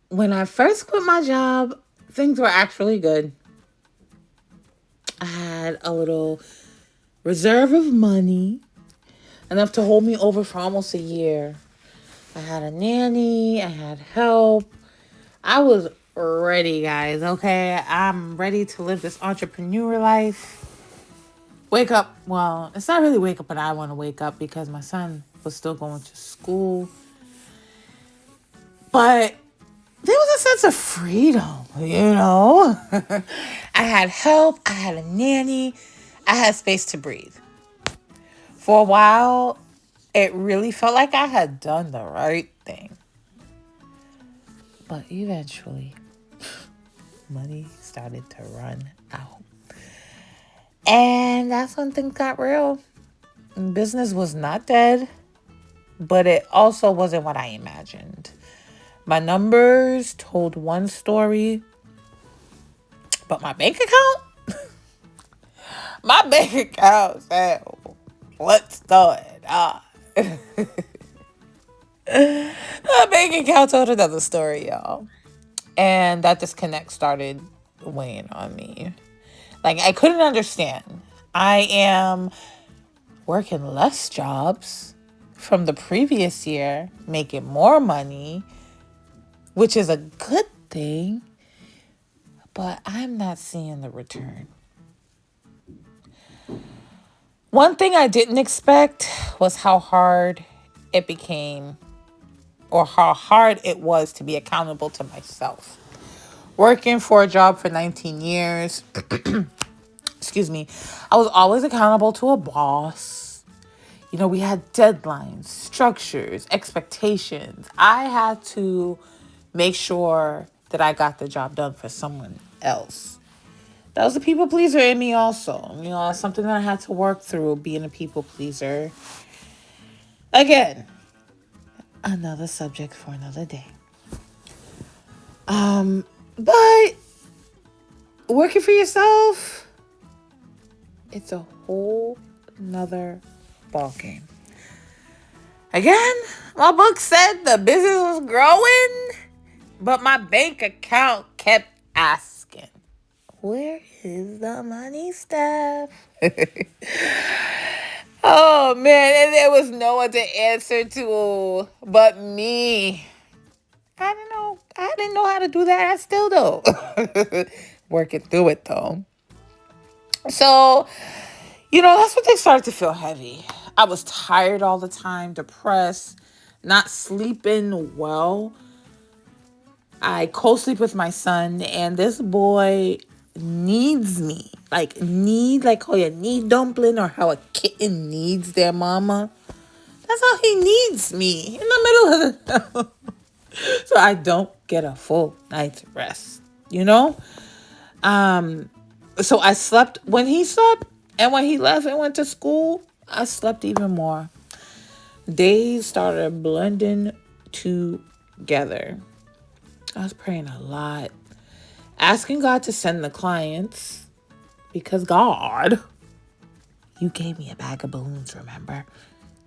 when I first quit my job, things were actually good. I had a little reserve of money, enough to hold me over for almost a year. I had a nanny, I had help. I was ready, guys, okay? I'm ready to live this entrepreneur life. Wake up. Well, it's not really wake up, but I want to wake up because my son was still going to school. But there was a sense of freedom, you know? I had help, I had a nanny, I had space to breathe. For a while, it really felt like I had done the right thing. But eventually, money started to run out. And that's when things got real. Business was not dead, but it also wasn't what I imagined. My numbers told one story, but my bank account said, what's going on? My bank account told another story, y'all. And that disconnect started weighing on me. Like, I couldn't understand. I am working less jobs from the previous year, making more money, which is a good thing, but I'm not seeing the return. One thing I didn't expect was how hard it became, or how hard it was to be accountable to myself. Working for a job for 19 years, excuse me, I was always accountable to a boss. You know, we had deadlines, structures, expectations. I had to make sure that I got the job done for someone else. That was a people pleaser in me also. You know, that's something that I had to work through, being a people pleaser. Again, another subject for another day. But working for yourself, it's a whole nother ballgame. Again, my book said the business was growing, but my bank account kept asking, where is the money, Steph? Oh man, and there was no one to answer to but me. I didn't know how to do that. I still don't. Working through it though. So, that's what they started to feel heavy. I was tired all the time, depressed, not sleeping well. I co-sleep with my son, and this boy needs me. Like how you need dumpling or how a kitten needs their mama. That's how he needs me in the middle of the night. So I don't get a full night's rest, you know? So I slept when he slept, and when he left and went to school, I slept even more. Days started blending together. I was praying a lot, asking God to send the clients because God, you gave me a bag of balloons, remember?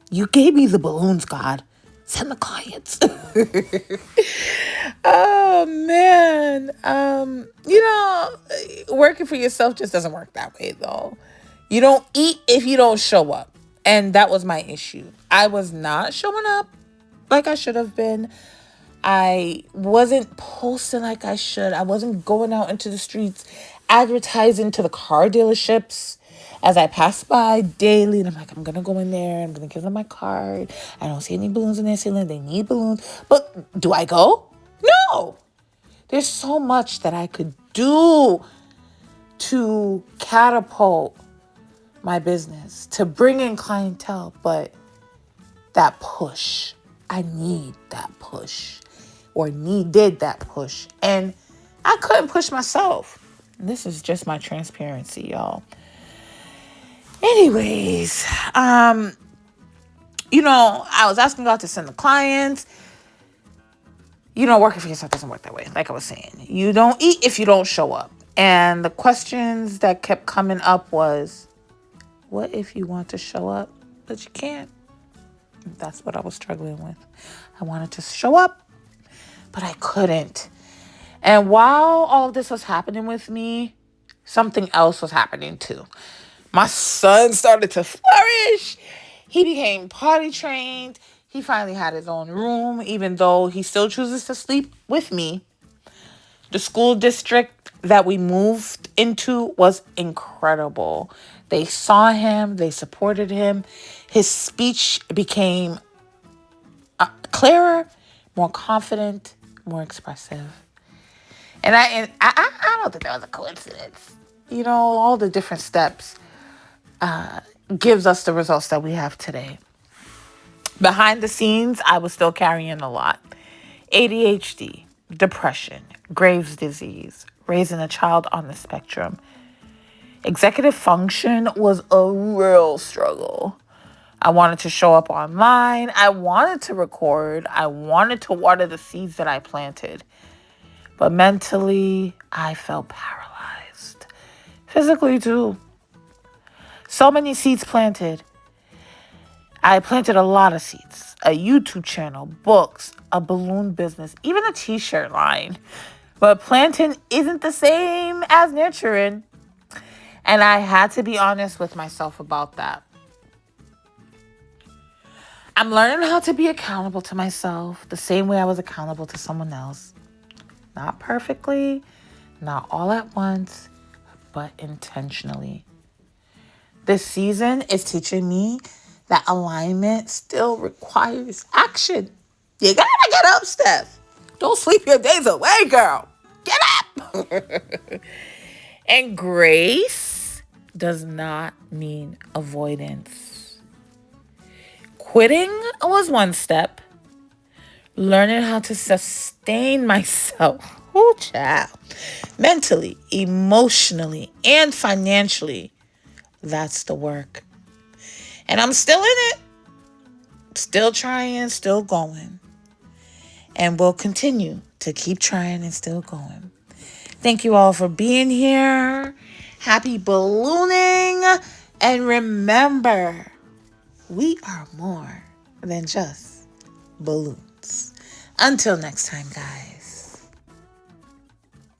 You gave me the balloons, God. Send the clients. Oh man. Working for yourself just doesn't work that way though. You don't eat if you don't show up. And that was my issue. I was not showing up like I should have been. I wasn't posting like I should. I wasn't going out into the streets advertising to the car dealerships as I pass by daily. And I'm like, I'm going to go in there. I'm going to give them my card. I don't see any balloons in their ceiling. They need balloons. But do I go? No. There's so much that I could do to catapult my business, to bring in clientele. But that push, I need that push. Or needed that push. And I couldn't push myself. This is just my transparency, y'all. Anyways, I was asking God to send the clients. Working for yourself doesn't work that way. Like I was saying, you don't eat if you don't show up. And the questions that kept coming up was, what if you want to show up, but you can't? That's what I was struggling with. I wanted to show up, but I couldn't. And while all of this was happening with me, something else was happening too. My son started to flourish. He became potty trained. He finally had his own room, even though he still chooses to sleep with me. The school district that we moved into was incredible. They saw him, they supported him. His speech became clearer, more confident, more expressive. And I don't think that was a coincidence. You know, all the different steps gives us the results that we have today. Behind the scenes, I was still carrying a lot. ADHD, depression, Graves' disease, raising a child on the spectrum. Executive function was a real struggle. I wanted to show up online. I wanted to record. I wanted to water the seeds that I planted. But mentally, I felt paralyzed. Physically, too. So many seeds planted. I planted a lot of seeds. A YouTube channel, books, a balloon business, even a t-shirt line. But planting isn't the same as nurturing. And I had to be honest with myself about that. I'm learning how to be accountable to myself the same way I was accountable to someone else. Not perfectly, not all at once, but intentionally. This season is teaching me that alignment still requires action. You gotta get up, Steph. Don't sleep your days away, girl. Get up. And grace does not mean avoidance. Quitting was one step. Learning how to sustain myself, child, mentally, emotionally, and financially, that's the work. And I'm still in it, still trying, still going. And we'll continue to keep trying and still going. Thank you all for being here. Happy ballooning. And remember, we are more than just balloons. Until next time, guys.